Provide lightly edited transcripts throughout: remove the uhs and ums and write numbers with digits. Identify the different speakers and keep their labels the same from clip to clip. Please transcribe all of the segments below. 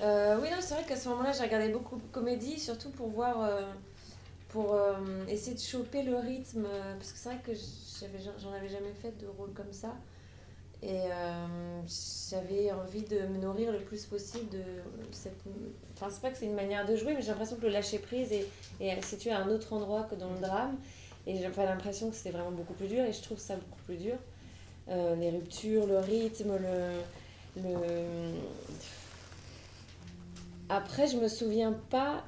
Speaker 1: Oui, non, c'est vrai qu'à ce moment-là, j'ai regardé beaucoup de comédies, surtout pour voir, essayer de choper le rythme, parce que c'est vrai que j'en avais jamais fait de rôle comme ça. Et j'avais envie de me nourrir le plus possible de cette. Enfin, c'est pas que c'est une manière de jouer, mais j'ai l'impression que le lâcher prise est situé à un autre endroit que dans le drame. Et j'ai pas l'impression que c'était vraiment beaucoup plus dur, et je trouve ça beaucoup plus dur. Les ruptures, le rythme, le... Après, je me souviens pas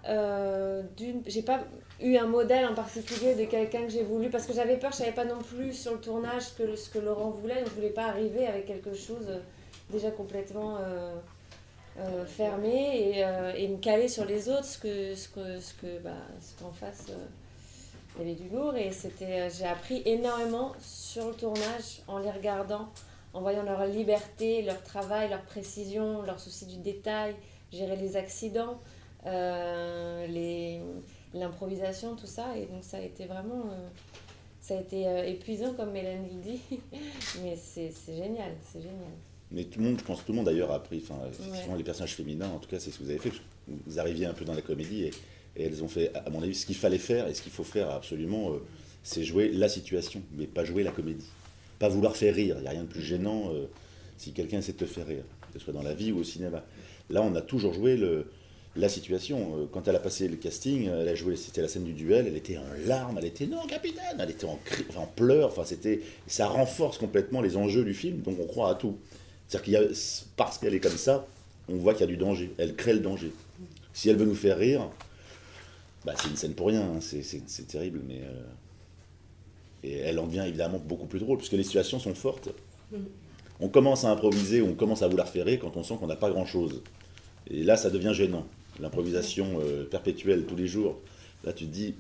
Speaker 1: d'une. J'ai pas eu un modèle en particulier de quelqu'un que j'ai voulu, parce que j'avais peur, je savais pas non plus sur le tournage ce que Laurent voulait, donc je voulais pas arriver avec quelque chose déjà complètement fermé et me caler sur les autres, ce qu'en face il y avait du lourd. Et j'ai appris énormément sur le tournage en les regardant, en voyant leur liberté, leur travail, leur précision, leur souci du détail, gérer les accidents, l'improvisation, tout ça. Et donc ça a été vraiment ça a été épuisant comme Mélanie le dit, mais c'est génial, c'est génial.
Speaker 2: Mais tout le monde, je pense que tout le monde d'ailleurs a appris, enfin,
Speaker 1: Ouais.
Speaker 2: effectivement, les personnages féminins, en tout cas, c'est ce que vous avez fait. Vous arriviez un peu dans la comédie et elles ont fait, à mon avis, ce qu'il fallait faire et ce qu'il faut faire absolument, c'est jouer la situation, mais pas jouer la comédie. Pas vouloir faire rire. Il n'y a rien de plus gênant si quelqu'un essaie de te faire rire, que ce soit dans la vie ou au cinéma. Là, on a toujours joué la situation. Quand elle a passé le casting, elle a joué, c'était la scène du duel, elle était en larmes, elle était non, capitaine, elle était en pleurs, enfin, ça renforce complètement les enjeux du film, donc on croit à tout. C'est-à-dire parce qu'elle est comme ça, on voit qu'il y a du danger. Elle crée le danger. Si elle veut nous faire rire, bah, c'est une scène pour rien, hein, c'est terrible, mais et elle en devient évidemment beaucoup plus drôle, puisque les situations sont fortes. On commence à improviser, on commence à vouloir faire rire quand on sent qu'on n'a pas grand-chose. Et là, ça devient gênant. L'improvisation perpétuelle tous les jours. Là, tu te dis,